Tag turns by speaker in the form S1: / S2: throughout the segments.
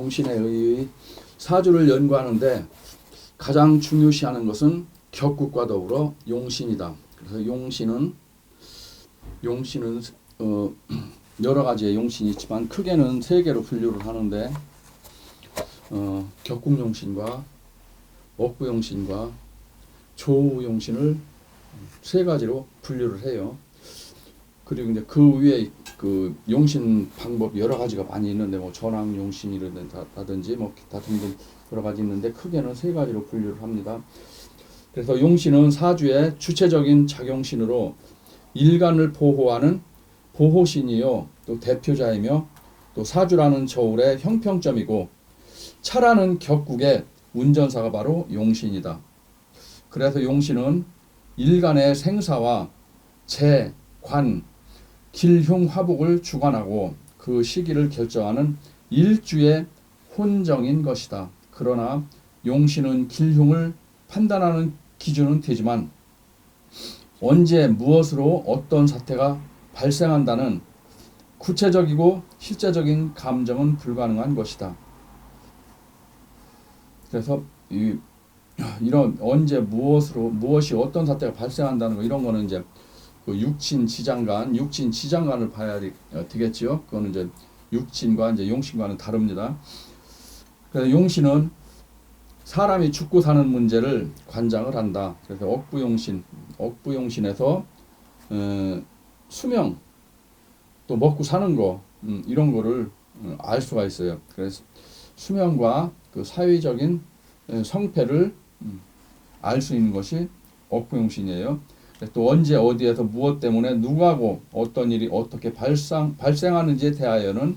S1: 용신에 의의 사주를 연구하는데 가장 중요시하는 것은 격국과 더불어 용신이다. 그래서 용신은 여러 가지의 용신이 있지만 크게는 세 개로 분류를 하는데 격국용신과 억부용신과 조우용신을 세 가지로 분류를 해요. 그리고 이제 그 위에 그 용신 방법 여러 가지가 많이 있는데 뭐 전왕용신이라든지 뭐 기타 등등 여러 가지 있는데 크게는 세 가지로 분류를 합니다. 그래서 용신은 사주의 주체적인 작용신으로 일간을 보호하는 보호신이요, 또 대표자이며 또 사주라는 저울의 형평점이고 차라는 격국의 운전사가 바로 용신이다. 그래서 용신은 일간의 생사와 재, 관, 길흉, 화복을 주관하고 그 시기를 결정하는 일주의 혼정인 것이다. 그러나 용신은 길흉을 판단하는 기준은 되지만 언제 무엇으로 어떤 사태가 발생한다는 구체적이고 실제적인 감정은 불가능한 것이다. 그래서 이런 언제 무엇이 어떤 사태가 발생한다는 거 이런 거는 이제 그 육친 지장간을 봐야 되겠지요. 그거는 이제 육친과 이제 용신과는 다릅니다. 그래서 용신은 사람이 죽고 사는 문제를 관장을 한다. 그래서 억부용신에서 수명, 또 먹고 사는 거 이런 거를 알 수가 있어요. 그래서 수명과 그 사회적인 성패를 알 수 있는 것이 억부용신이에요. 또 언제 어디에서 무엇 때문에 누구하고 어떤 일이 어떻게 발생하는지에 대하여는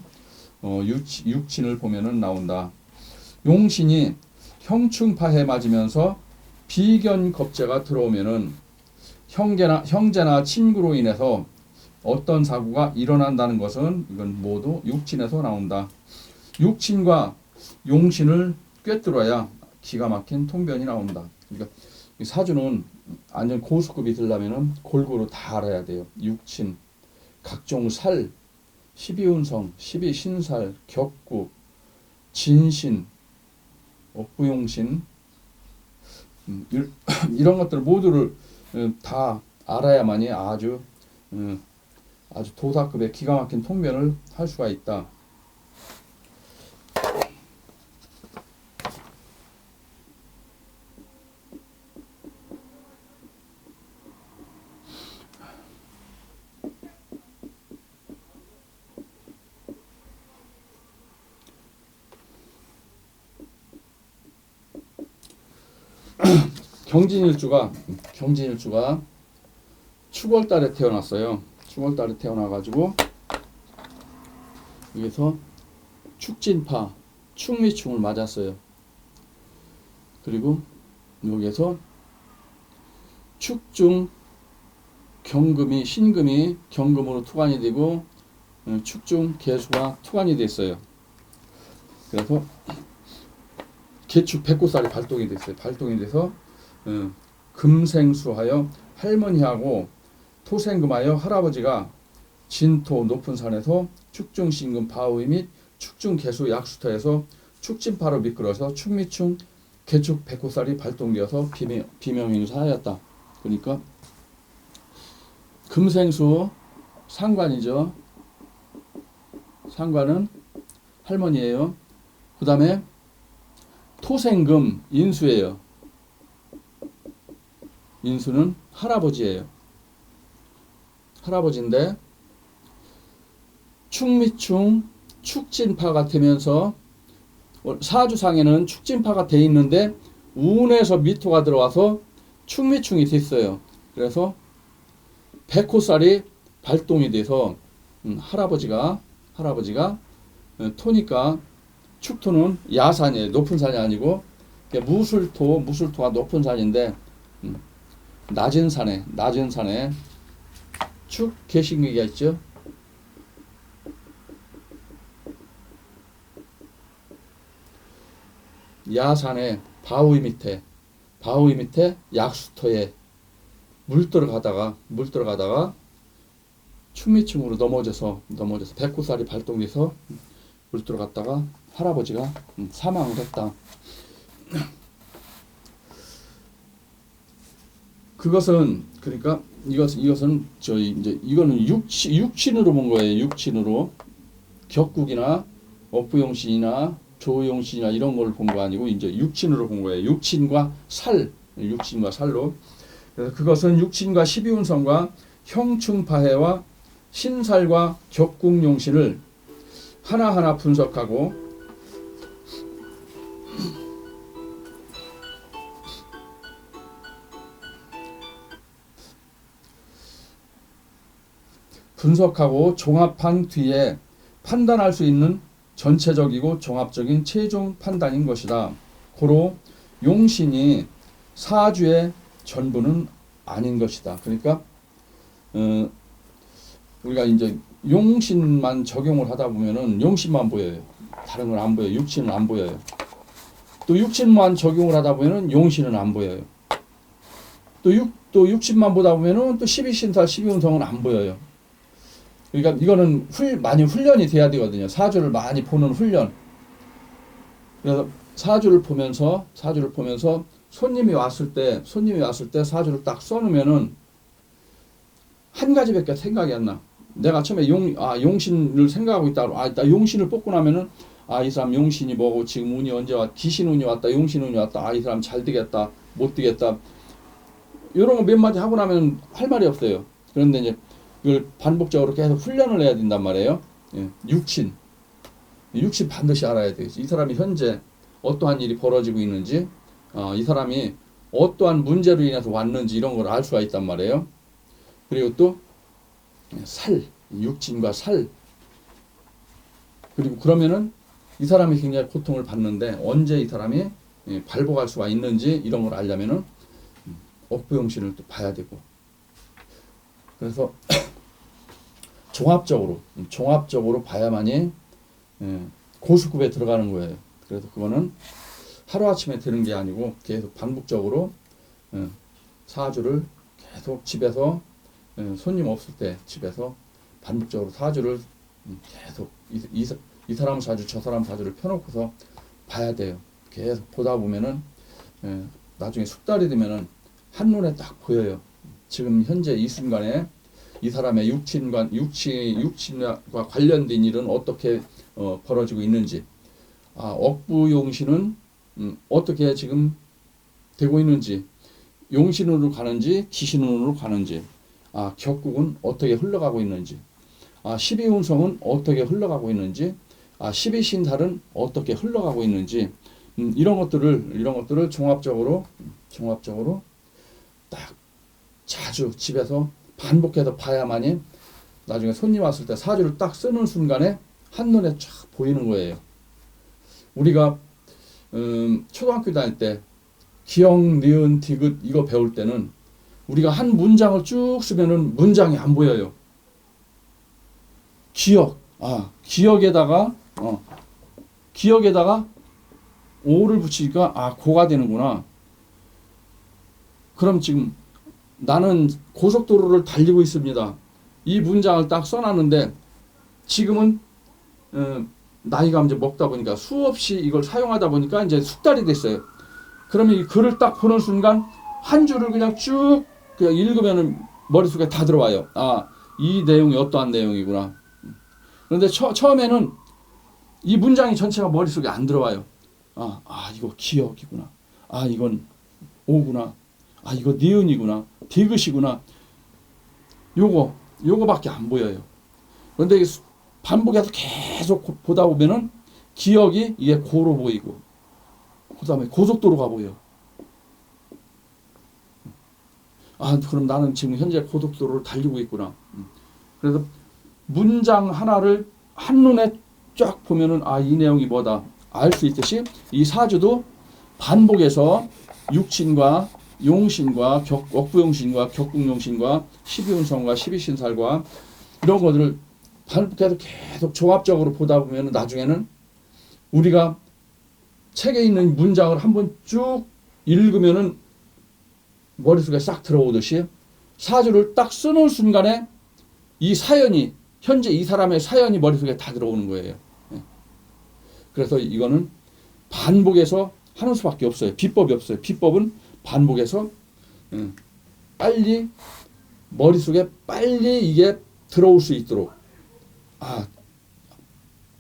S1: 육친을 보면은 나온다. 용신이 형충파해 맞으면서 비견겁제가 들어오면은 형제나 친구로 인해서 어떤 사고가 일어난다는 것은 이건 모두 육친에서 나온다. 육친과 용신을 꿰뚫어야 기가 막힌 통변이 나온다. 그러니까 사주는 완전 고수급이 되려면은 골고루 다 알아야 돼요. 육친, 각종 살, 12운성, 12신살, 격국, 진신, 억부용신 이런 것들 모두를 다 알아야만이 아주 도사급의 기가 막힌 통변을 할 수가 있다. 경진일주가 축월달에 태어났어요. 축월달에 태어나가지고 여기서 축진파, 축미충을 맞았어요. 그리고 여기에서 축중 신금이 경금으로 투관이 되고 축중 개수가 투관이 됐어요. 그래서 개축 백호살이 발동이 됐어요. 발동이 돼서 금생수하여 할머니하고 토생금하여 할아버지가 진토 높은 산에서 축중신금 바위 및 축중개수 약수터에서 축진파로 미끄러서 축미충 개축 백호살이 발동되어서 비명행사하였다. 그러니까 금생수 상관이죠. 상관은 할머니예요. 그 다음에 토생금 인수예요. 인수는 할아버지예요. 할아버지인데 축미충 축진파가 되면서 사주상에는 축진파가 돼 있는데 운에서 미토가 들어와서 축미충이 됐어요. 그래서 백호살이 발동이 돼서 할아버지가 토니까 축토는 야산이에요. 높은 산이 아니고 무술토가 높은 산인데 낮은 산에 축 개신기가 있죠. 야산에 바위 밑에 약수터에 물 들어가다가 축미층으로 넘어져서 백호살이 발동돼서 물 들어갔다가 할아버지가 사망을 했다. 그것은 그러니까 이것은 저희 이제 이거는 육친으로 본 거예요. 육친으로 격국이나 업부용신이나 조용신이나 이런 걸 본 거 아니고 이제 육친으로 본 거예요. 육친과 살로. 그래서 그것은 육친과 12운성과 형충파해와 신살과 격국용신을 하나하나 분석하고 종합한 뒤에 판단할 수 있는 전체적이고 종합적인 최종 판단인 것이다. 고로 용신이 사주의 전부는 아닌 것이다. 그러니까 우리가 이제 용신만 적용을 하다 보면은 용신만 보여요. 다른 건 안 보여요. 육신은 안 보여요. 또 육신만 적용을 하다 보면은 용신은 안 보여요. 또 육신만 보다 보면은 또 12신사 12운성은 안 보여요. 그러니까 이거는 많이 훈련이 돼야 되거든요. 사주를 많이 보는 훈련. 그래서 사주를 보면서 손님이 왔을 때 사주를 딱 써놓으면은 한 가지밖에 생각이 안 나. 내가 처음에 용신을 생각하고 있다. 나 용신을 뽑고 나면은 이 사람 용신이 뭐고 지금 운이 언제 왔? 기신 운이 왔다. 용신 운이 왔다. 이 사람 잘 되겠다. 못 되겠다. 이런 거 몇 마디 하고 나면 할 말이 없어요. 그런데 이제 이걸 반복적으로 계속 훈련을 해야 된단 말이에요. 예, 육신 반드시 알아야 돼요. 이 사람이 현재 어떠한 일이 벌어지고 있는지, 이 사람이 어떠한 문제로 인해서 왔는지 이런 걸 알 수가 있단 말이에요. 그리고 또 육신과 살. 그리고 그러면은 이 사람이 굉장히 고통을 받는데 언제 이 사람이 발복할 수가 있는지 이런 걸 알려면은 업부용신을 또 봐야 되고. 그래서 종합적으로 봐야만이 고수급에 들어가는 거예요. 그래서 그거는 하루아침에 되는 게 아니고 계속 반복적으로 사주를 계속 집에서 손님 없을 때 집에서 반복적으로 사주를 계속 이 사람 사주 저 사람 사주를 펴놓고서 봐야 돼요. 계속 보다 보면은 나중에 숙달이 되면은 한눈에 딱 보여요. 지금 현재 이 순간에 이 사람의 육친과 관련된 일은 어떻게 벌어지고 있는지, 억부용신은 어떻게 지금 되고 있는지, 용신으로 가는지 기신운으로 가는지, 격국은 어떻게 흘러가고 있는지, 12운성은 어떻게 흘러가고 있는지, 12신살은 어떻게 흘러가고 있는지, 이런 것들을 종합적으로 딱 자주 집에서 반복해서 봐야만이 나중에 손님 왔을 때 사주를 딱 쓰는 순간에 한눈에 쫙 보이는 거예요. 우리가 초등학교 다닐 때 기역, 니은, 디귿 이거 배울 때는 우리가 한 문장을 쭉 쓰면은 문장이 안 보여요. 기역에다가 오를 붙이니까 고가 되는구나. 그럼 지금 나는 고속도로를 달리고 있습니다. 이 문장을 딱 써놨는데 지금은 나이가 이제 먹다 보니까 수없이 이걸 사용하다 보니까 이제 숙달이 됐어요. 그러면 이 글을 딱 보는 순간 한 줄을 그냥 쭉 그냥 읽으면은 머릿속에 다 들어와요. 이 내용이 어떠한 내용이구나. 그런데 처음에는 이 문장이 전체가 머릿속에 안 들어와요. 이거 기역이구나. 이건 오구나. 이거 니은이구나. 디귿이구나. 요거밖에 안 보여요. 그런데 반복해서 계속 보다 보면은 기억이 이게 고로 보이고, 그 다음에 고속도로가 보여. 그럼 나는 지금 현재 고속도로를 달리고 있구나. 그래서 문장 하나를 한눈에 쫙 보면은 이 내용이 뭐다 알 수 있듯이 이 사주도 반복해서 육신과 용신과 억부용신과 격국용신과 12운성과 12신살과 이런 것들을 반복해서 계속 종합적으로 보다 보면 나중에는 우리가 책에 있는 문장을 한번 쭉 읽으면은 머릿속에 싹 들어오듯이 사주를 딱 쓰는 순간에 이 사연이 현재 이 사람의 사연이 머릿속에 다 들어오는 거예요. 그래서 이거는 반복해서 하는 수밖에 없어요. 비법이 없어요. 비법은 반복해서 빨리 머릿속에 빨리 이게 들어올 수 있도록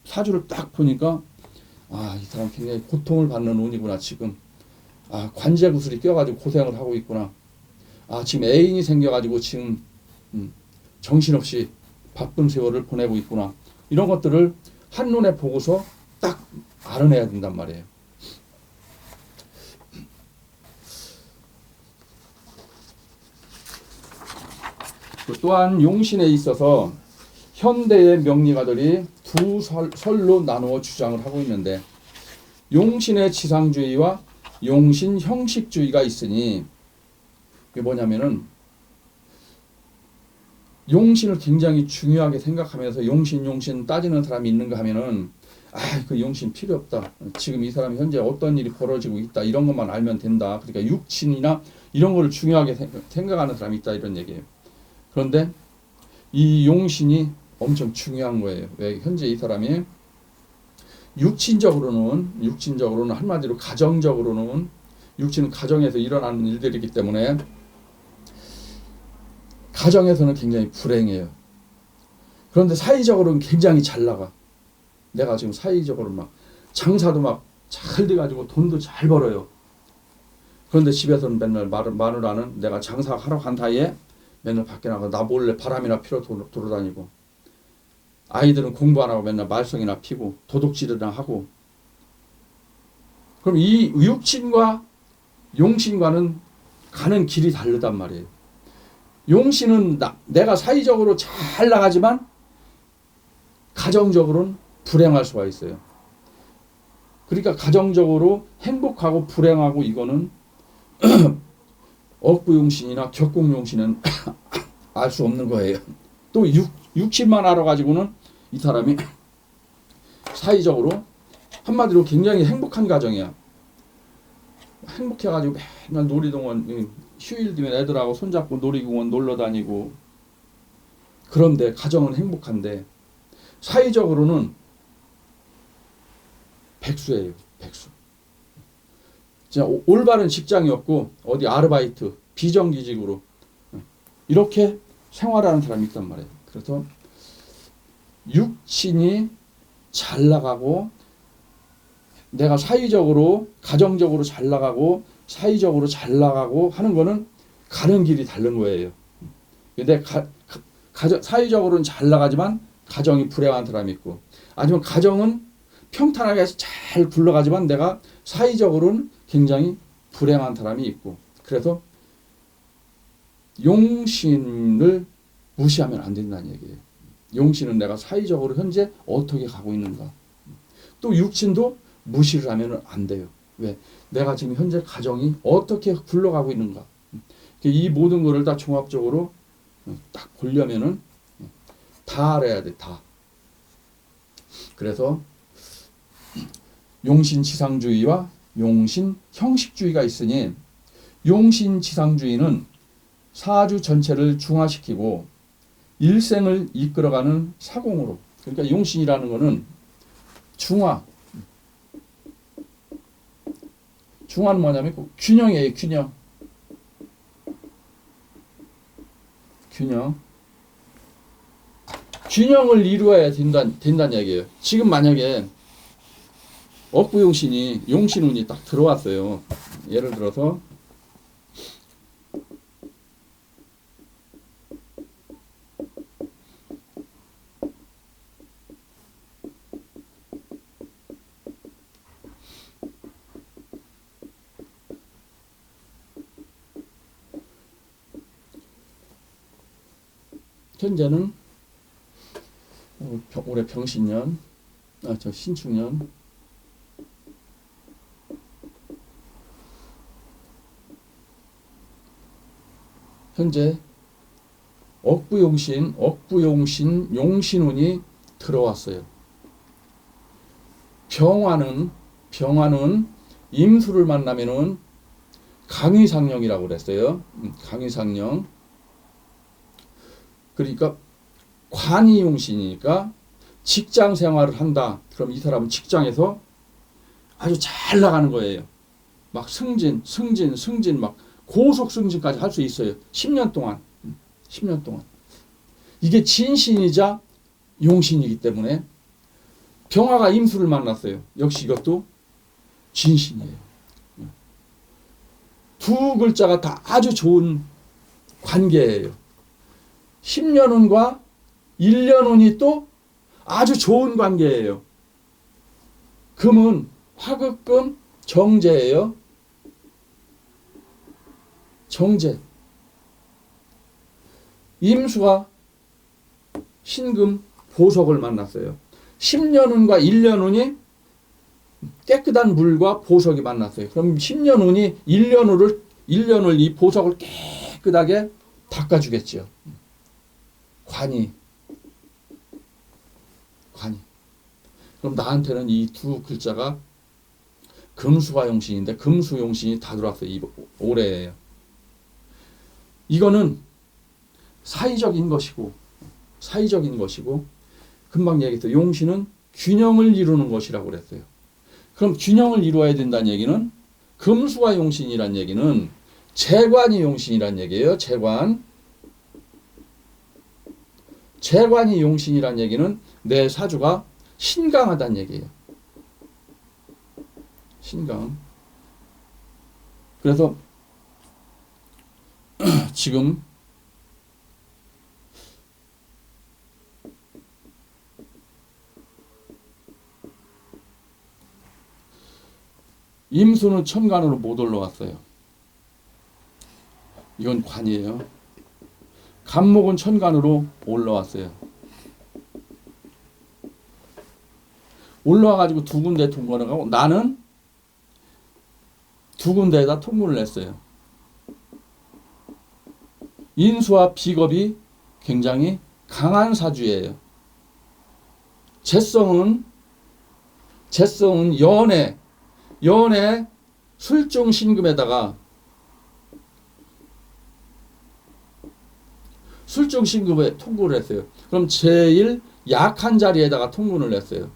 S1: 사주를 딱 보니까 이 사람 굉장히 고통을 받는 운이구나. 지금 관제 구슬이 껴가지고 고생을 하고 있구나. 지금 애인이 생겨가지고 지금 정신없이 바쁜 세월을 보내고 있구나. 이런 것들을 한눈에 보고서 딱 알아내야 된단 말이에요. 또한 용신에 있어서 현대의 명리가들이 두 설로 나누어 주장을 하고 있는데, 용신의 지상주의와 용신 형식주의가 있으니, 그게 뭐냐면은 용신을 굉장히 중요하게 생각하면서 용신 따지는 사람이 있는가 하면은 그 용신 필요 없다. 지금 이 사람이 현재 어떤 일이 벌어지고 있다. 이런 것만 알면 된다. 그러니까 육신이나 이런 거를 중요하게 생각하는 사람이 있다. 이런 얘기예요. 그런데 이 용신이 엄청 중요한 거예요. 왜? 현재 이 사람이 육신적으로는 한마디로 가정적으로는, 육신은 가정에서 일어나는 일들이기 때문에 가정에서는 굉장히 불행해요. 그런데 사회적으로는 굉장히 잘 나가. 내가 지금 사회적으로 막 장사도 막 잘 돼가지고 돈도 잘 벌어요. 그런데 집에서는 맨날 마누라는 내가 장사하러 간 사이에 맨날 밖에 나가 나 몰래 바람이나 피러 돌아다니고, 아이들은 공부 안 하고 맨날 말썽이나 피고 도둑질이나 하고. 그럼 이 육신과 용신과는 가는 길이 다르단 말이에요. 용신은 내가 사회적으로 잘 나가지만 가정적으로는 불행할 수가 있어요. 그러니까 가정적으로 행복하고 불행하고 이거는 억부용신이나 격공용신은 알 수 없는 거예요. 또 육신만 알아가지고는 이 사람이 사회적으로 한마디로 굉장히 행복한 가정이야. 행복해가지고 맨날 놀이동원, 휴일 되면 애들하고 손잡고 놀이공원 놀러 다니고. 그런데 가정은 행복한데 사회적으로는 백수예요. 백수. 진짜 올바른 직장이 없고 어디 아르바이트, 비정규직으로 이렇게 생활하는 사람이 있단 말이에요. 그래서 육신이 잘 나가고 내가 사회적으로, 가정적으로 잘 나가고 사회적으로 잘 나가고 하는 거는 가는 길이 다른 거예요. 근데 사회적으로는 잘 나가지만 가정이 불행한 사람이 있고, 아니면 가정은 평탄하게 해서 잘 굴러가지만 내가 사회적으로는 굉장히 불행한 사람이 있고. 그래서 용신을 무시하면 안 된다는 얘기예요. 용신은 내가 사회적으로 현재 어떻게 가고 있는가. 또 육신도 무시를 하면 안 돼요. 왜? 내가 지금 현재 가정이 어떻게 굴러가고 있는가. 이 모든 것을 다 종합적으로 딱 보려면은 다 알아야 돼. 다. 그래서 용신지상주의와 용신형식주의가 있으니, 용신지상주의는 사주 전체를 중화시키고 일생을 이끌어가는 사공으로, 그러니까 용신이라는 거는 중화는 뭐냐면 균형이에요. 균형을 이루어야 된다는 얘기예요. 지금 만약에 억부용신이 용신운이 딱 들어왔어요. 예를 들어서 현재는 올해 병신년, 신축년, 현재 억부용신, 용신운이 들어왔어요. 병화는 임수를 만나면은 강위상령이라고 그랬어요. 강위상령. 그러니까 관이용신이니까 직장 생활을 한다. 그럼 이 사람은 직장에서 아주 잘 나가는 거예요. 막 승진 막 고속 승진까지 할 수 있어요. 10년 동안. 10년 동안. 이게 진신이자 용신이기 때문에 병화가 임수를 만났어요. 역시 이것도 진신이에요. 두 글자가 다 아주 좋은 관계예요. 10년운과 1년운이 또 아주 좋은 관계예요. 금은 화극금 정제예요. 정제. 임수가 신금 보석을 만났어요. 10년운과 1년운이 깨끗한 물과 보석이 만났어요. 그럼 10년운이 1년을 이 보석을 깨끗하게 닦아주겠죠. 관이. 그럼 나한테는 이 두 글자가 금수가 용신인데 금수 용신이 다 들어왔어요. 이 올해예요. 이거는 사이적인 것이고 금방 얘기했어요. 용신은 균형을 이루는 것이라고 그랬어요. 그럼 균형을 이루어야 된다는 얘기는 금수가 용신이란 얘기는 재관이 용신이란 얘기예요. 재관이 용신이란 얘기는 내 사주가 신강하다는 얘기예요. 신강. 그래서 지금 임수는 천간으로 못 올라왔어요. 이건 관이에요. 간목은 천간으로 올라왔어요. 올라와가지고 두 군데 통과를 하고 나는 두 군데에다 통분을 냈어요. 인수와 비겁이 굉장히 강한 사주예요. 재성은 연애 술중 신금에다가 술중 신금에 통분을 했어요. 그럼 제일 약한 자리에다가 통분을 냈어요.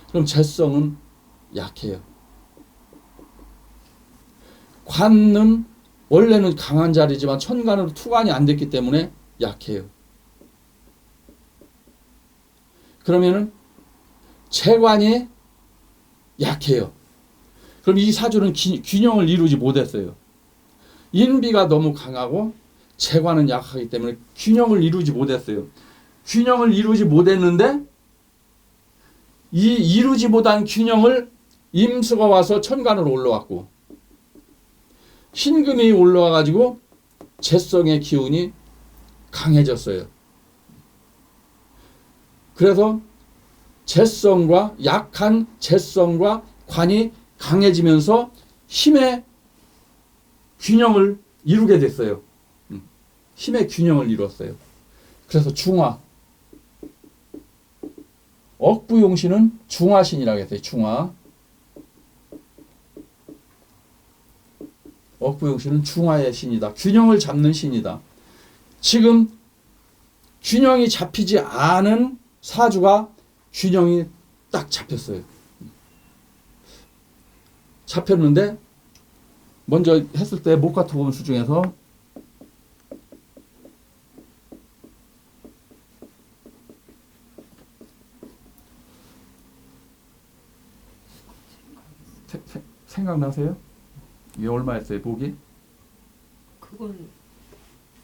S1: 그럼 재성은 약해요. 관은 원래는 강한 자리지만 천간으로 투관이 안 됐기 때문에 약해요. 그러면은 재관이 약해요. 그럼 이 사주는 균형을 이루지 못했어요. 인비가 너무 강하고 재관은 약하기 때문에 균형을 이루지 못했어요. 균형을 이루지 못했는데 이 이루지 못한 균형을 임수가 와서 천간으로 올라왔고 신금이 올라와가지고 재성의 기운이 강해졌어요. 그래서 약한 재성과 관이 강해지면서 힘의 균형을 이루게 됐어요. 힘의 균형을 이루었어요. 그래서 중화. 억부용신은 중화신이라고 했어요. 중화. 억부용신은 중화의 신이다. 균형을 잡는 신이다. 지금 균형이 잡히지 않은 사주가 균형이 딱 잡혔어요. 잡혔는데 먼저 했을 때 목화토금수 중에서 생각나세요? 이게 얼마였어요, 복이?
S2: 그건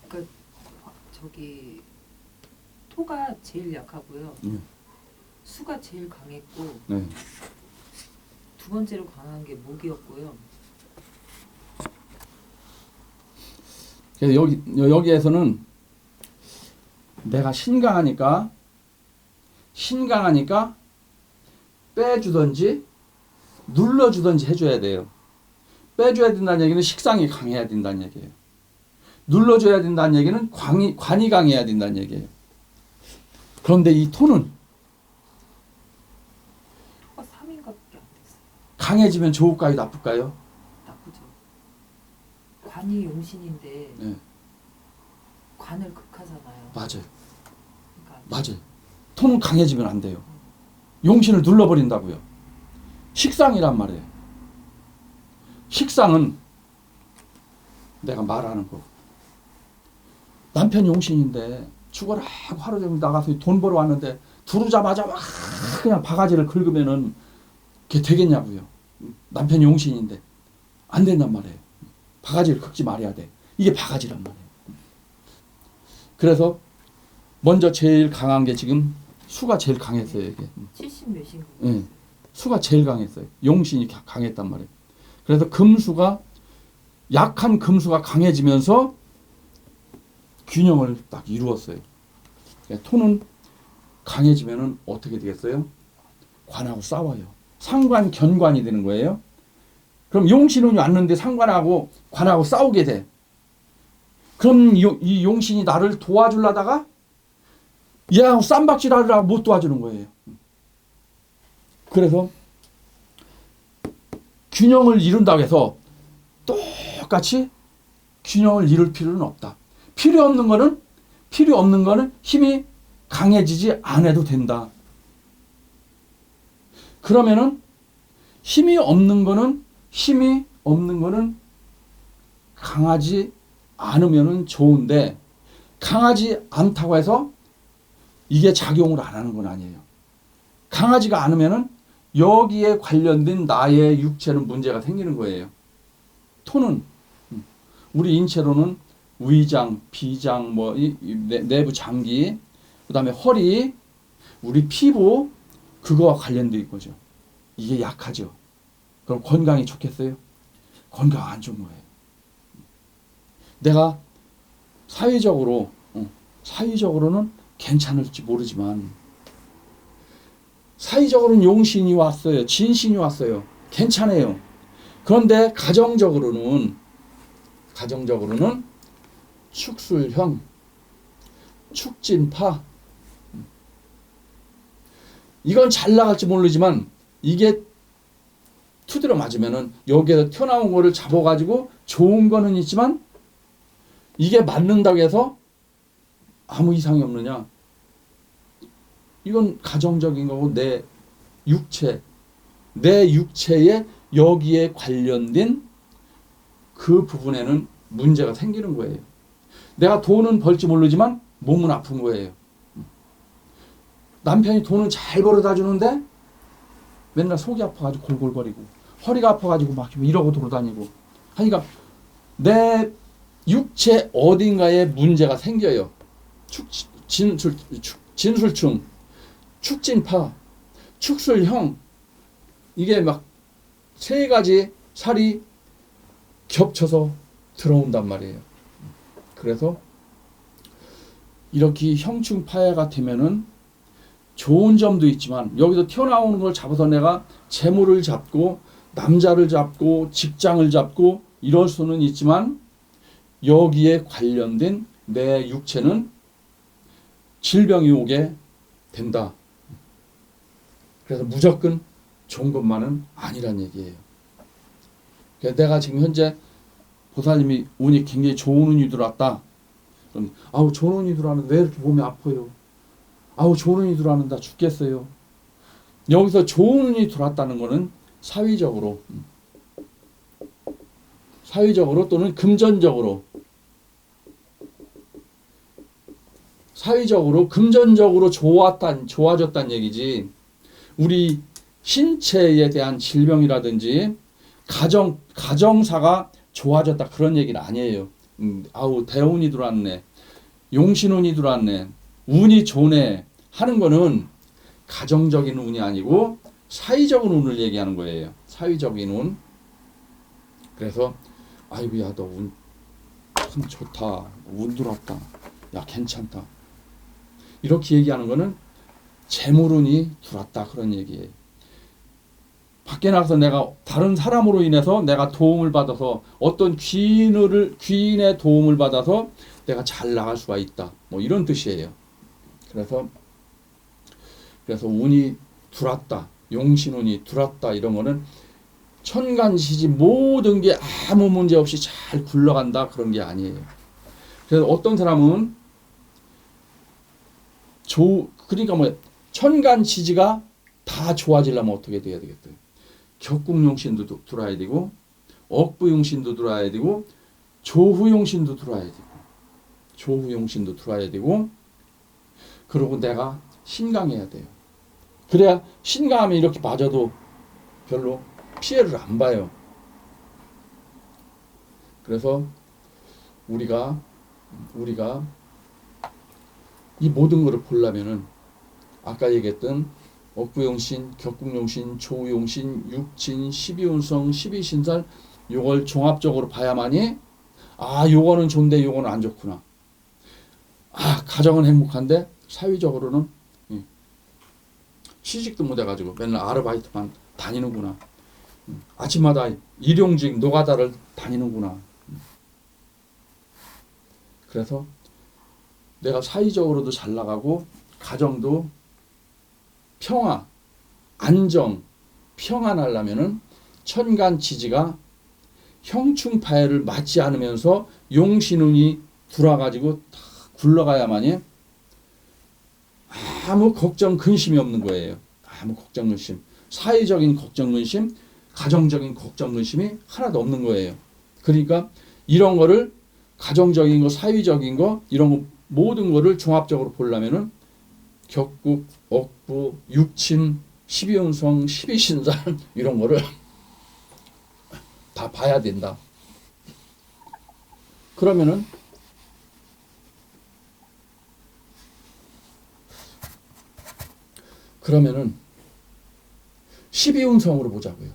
S2: 그러니까 저기 토가 제일 약하고요. 수가 제일 강했고
S1: 네.
S2: 두 번째로 강한 게 목이었고요.
S1: 그래서 여기에서는 내가 신강하니까 빼주든지 눌러주든지 해줘야 돼요. 빼줘야 된다는 얘기는 식상이 강해야 된다는 얘기예요. 눌러줘야 된다는 얘기는 관이 강해야 된다는 얘기예요. 그런데 이 토는
S2: 3인가밖에 안 됐어요.
S1: 강해지면 좋을까요, 나쁠까요?
S2: 나쁘죠. 관이 용신인데
S1: 네.
S2: 관을 극하잖아요.
S1: 맞아요.
S2: 그러니까
S1: 맞아요. 토는 강해지면 안 돼요. 용신을 눌러버린다고요. 식상이란 말이에요. 식상은 내가 말하는 거. 남편이 용신인데 죽어라 하고 하루 종일 나가서 돈 벌어 왔는데 들어오자마자 막 그냥 바가지를 긁으면은 그게 되겠냐고요. 남편이 용신인데 안 된단 말이에요. 바가지를 긁지 말아야 돼. 이게 바가지란 말이에요. 그래서 먼저 제일 강한 게 지금 수가 제일 강했어요. 이게
S2: 70 몇인가?
S1: 예, 수가 제일 강했어요. 용신이 강했단 말이에요. 그래서 금수가 약한 금수가 강해지면서 균형을 딱 이루었어요. 그러니까 토는 강해지면은 어떻게 되겠어요? 관하고 싸워요. 상관 견관이 되는 거예요. 그럼 용신운이 왔는데 상관하고 관하고 싸우게 돼. 그럼 이 용신이 나를 도와주려다가 얘하고 쌈박질 하려고 못 도와주는 거예요. 그래서 균형을 이룬다고 해서 똑같이 균형을 이룰 필요는 없다. 필요 없는 거는 힘이 강해지지 않아도 된다. 그러면은 힘이 없는 거는 강하지 않으면은 좋은데 강하지 않다고 해서 이게 작용을 안 하는 건 아니에요. 강하지가 않으면은 여기에 관련된 나의 육체는 문제가 생기는 거예요. 토는 우리 인체로는 위장, 비장, 뭐 내부 장기, 그다음에 허리, 우리 피부 그거와 관련돼 있거죠. 이게 약하죠. 그럼 건강이 좋겠어요? 건강 안 좋은 거예요. 내가 사회적으로는 괜찮을지 모르지만 사회적으로는 용신이 왔어요. 진신이 왔어요. 괜찮아요. 그런데 가정적으로는 축술형, 축진파 이건 잘 나갈지 모르지만 이게 투드려 맞으면은 여기에서 튀어나온 거를 잡아가지고 좋은 거는 있지만 이게 맞는다고 해서 아무 이상이 없느냐? 이건 가정적인 거고 내 육체에 여기에 관련된 그 부분에는 문제가 생기는 거예요. 내가 돈은 벌지 모르지만 몸은 아픈 거예요. 남편이 돈은 잘 벌어다 주는데 맨날 속이 아파가지고 골골거리고 허리가 아파가지고 막 이러고 돌아다니고 하니까 내 육체 어딘가에 문제가 생겨요. 진술충, 축진파, 축술형 이게 막 세 가지 살이 겹쳐서 들어온단 말이에요. 그래서 이렇게 형충파해가 되면은 좋은 점도 있지만 여기서 튀어나오는 걸 잡아서 내가 재물을 잡고 남자를 잡고 직장을 잡고 이럴 수는 있지만 여기에 관련된 내 육체는 질병이 오게 된다. 그래서 무조건 좋은 것만은 아니란 얘기예요. 그래서 내가 지금 현재 보살님이 운이 굉장히 좋은 운이 들어왔다. 그럼 아우 좋은 운이 들어왔는데 왜 이렇게 몸이 아파요? 아우 좋은 운이 들어왔는데 죽겠어요. 여기서 좋은 운이 들어왔다는 거는 사위적으로 또는 금전적으로 사회적으로 금전적으로 좋아졌다는 얘기지 우리 신체에 대한 질병이라든지 가정사가 좋아졌다 그런 얘기는 아니에요. 아우 대운이 들어왔네, 용신운이 들어왔네, 운이 좋네 하는 거는 가정적인 운이 아니고 사회적인 운을 얘기하는 거예요. 사회적인 운. 그래서 아이고 야 너 운 참 좋다, 운 들어왔다, 야 괜찮다 이렇게 얘기하는 거는 재물운이 들어왔다 그런 얘기예요. 밖에 나가서 내가 다른 사람으로 인해서 내가 도움을 받아서 어떤 귀인의 도움을 받아서 내가 잘 나갈 수가 있다. 뭐 이런 뜻이에요. 그래서 운이 들어왔다, 용신운이 들어왔다 이런 거는 천간시지 모든 게 아무 문제 없이 잘 굴러간다 그런 게 아니에요. 그래서 어떤 사람은 그러니까 뭐 천간시지가 다 좋아지려면 어떻게 돼야 되겠어요? 격국용신도 들어야 되고 억부용신도 들어와야 되고 조후용신도 들어와야 되고 조후용신도 들어와야 되고 그리고 내가 신강해야 돼요. 그래야 신강하면 이렇게 맞아도 별로 피해를 안 봐요. 그래서 우리가 이 모든 것을 보려면은 아까 얘기했던 억부용신, 격국용신, 조우용신, 육진, 12운성, 12신살 요걸 종합적으로 봐야만이 요거는 좋은데 요거는 안 좋구나. 가정은 행복한데 사회적으로는 취직도 못 해가지고 맨날 아르바이트만 다니는구나. 아침마다 일용직 노가다를 다니는구나. 그래서 내가 사회적으로도 잘 나가고 가정도 평화, 안정, 평안하려면은 천간지지가 형충파해를 맞지 않으면서 용신운이 들어와가지고 다 굴러가야만이 아무 걱정 근심이 없는 거예요. 아무 걱정 근심, 사회적인 걱정 근심, 가정적인 걱정 근심이 하나도 없는 거예요. 그러니까 이런 거를 가정적인 거, 사회적인 거 이런 거 모든 거를 종합적으로 보려면은 격국, 억부, 육친, 12운성, 12신살 이런 거를 다 봐야 된다. 그러면은 12운성으로 보자고요.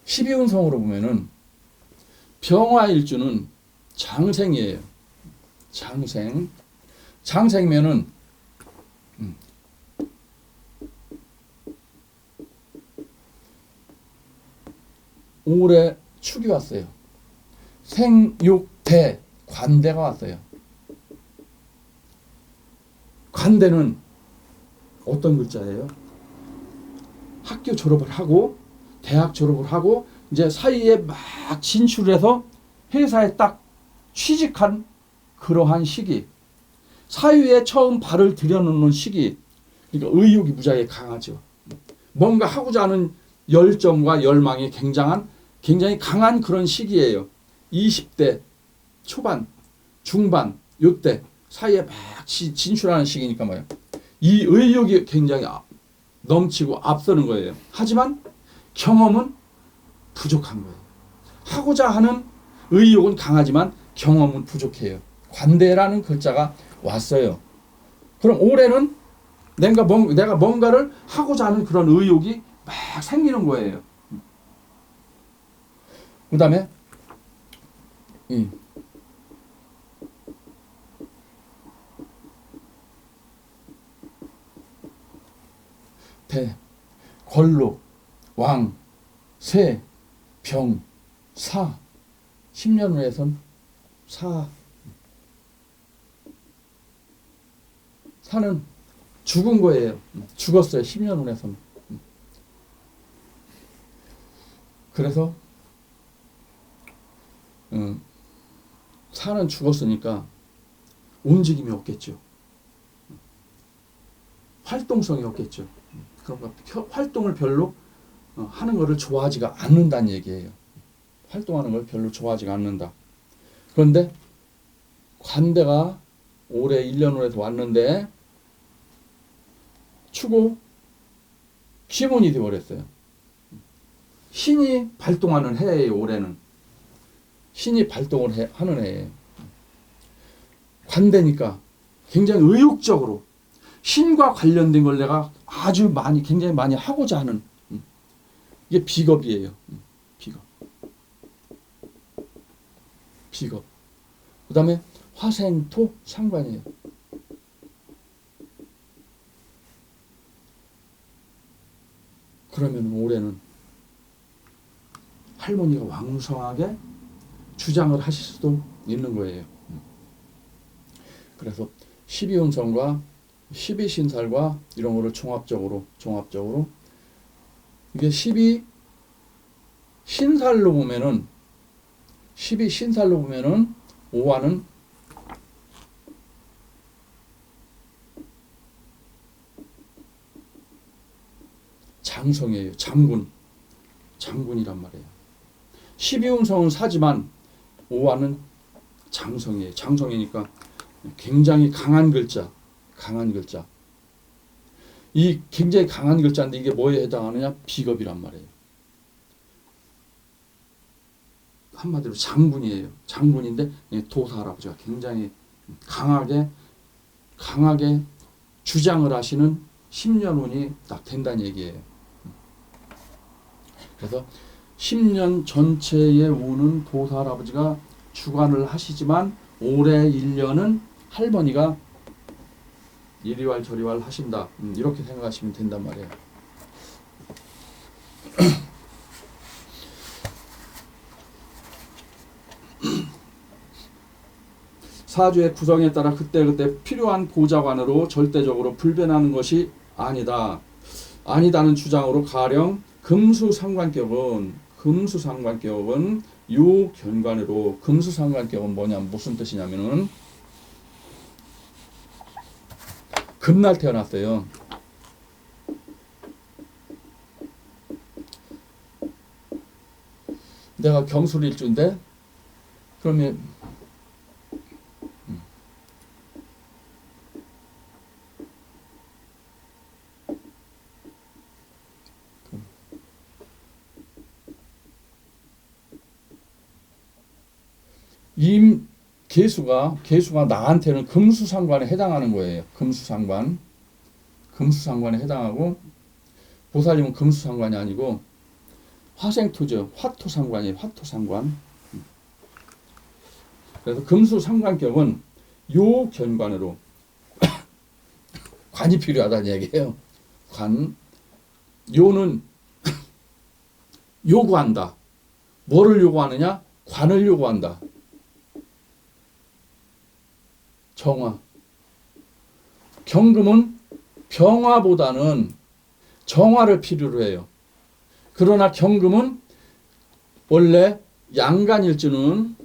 S1: 12운성으로 보면은 병화일주는 장생이에요. 장생이면은 올해 축이 왔어요. 생육대 관대가 왔어요. 관대는 어떤 글자예요? 학교 졸업을 하고 대학 졸업을 하고 이제 사이에 막 진출해서 회사에 딱 취직한 그러한 시기, 사회에 처음 발을 들여놓는 시기. 그러니까 의욕이 무지하게 강하죠. 뭔가 하고자 하는 열정과 열망이 굉장히 강한 그런 시기예요. 20대 초반, 중반 요때 사이에 막 진출하는 시기니까 말이에요. 이 의욕이 굉장히 넘치고 앞서는 거예요. 하지만 경험은 부족한 거예요. 하고자 하는 의욕은 강하지만 경험은 부족해요. 관대라는 글자가 왔어요. 그럼 올해는 내가 뭔가를 하고자 하는 그런 의욕이 막 생기는 거예요. 그 다음에 대, 권록, 왕, 쇠, 병, 사. 10년 후에선 사는 죽은 거예요. 죽었어요. 10년 후에선. 그래서 사는 죽었으니까 움직임이 없겠죠. 활동성이 없겠죠. 그러니까 활동을 별로 하는 것을 좋아하지가 않는다는 얘기예요. 활동하는 걸 별로 좋아하지가 않는다. 그런데 관대가 올해 1년 후에서 왔는데 추고 기문이 되어버렸어요. 신이 발동하는 해예요. 올해는 신이 발동을 하는 해예요. 관대니까 굉장히 의욕적으로 신과 관련된 걸 내가 아주 굉장히 많이 하고자 하는 이게 비겁이에요. 비겁. 그 다음에 화생토 상관이에요. 그러면 올해는 할머니가 왕성하게 주장을 하실 수도 있는 거예요. 그래서 12운성과 12신살과 이런 거를 종합적으로 이게 12신살로 보면은 5화는 장성이에요. 장군이란 말이에요. 12운성은 사지만 오화는 장성이에요. 장성이니까 굉장히 강한 글자. 강한 글자. 이 굉장히 강한 글자인데 이게 뭐에 해당하느냐? 비겁이란 말이에요. 한마디로 장군이에요. 장군인데 도사 할아버지가 굉장히 강하게 주장을 하시는 10년 운이 딱 된다는 얘기예요. 그래서 10년 전체의 운은 도사 할아버지가 주관을 하시지만 올해 1년은 할머니가 이리왈 저리왈 하신다. 이렇게 생각하시면 된단 말이에요. 사주의 구성에 따라 그때그때 필요한 보좌관으로 절대적으로 불변하는 것이 아니다. 아니다는 주장으로 가령 금수상관격은 요견관으로 금수상관격은 뭐냐면 무슨 뜻이냐면은 금날 태어났어요. 내가 경술일주인데 그러면 임 개수가 나한테는 금수상관에 해당하는 거예요. 금수상관에 해당하고 보살님은 금수상관이 아니고 화생토죠. 화토상관이에요. 화토상관. 그래서 금수상관격은 요견관으로 관이 필요하다는 얘기예요. 관. 요는 요구한다. 뭐를 요구하느냐? 관을 요구한다. 정화. 경금은 병화보다는 정화를 필요로 해요. 그러나 경금은 원래 양간일주는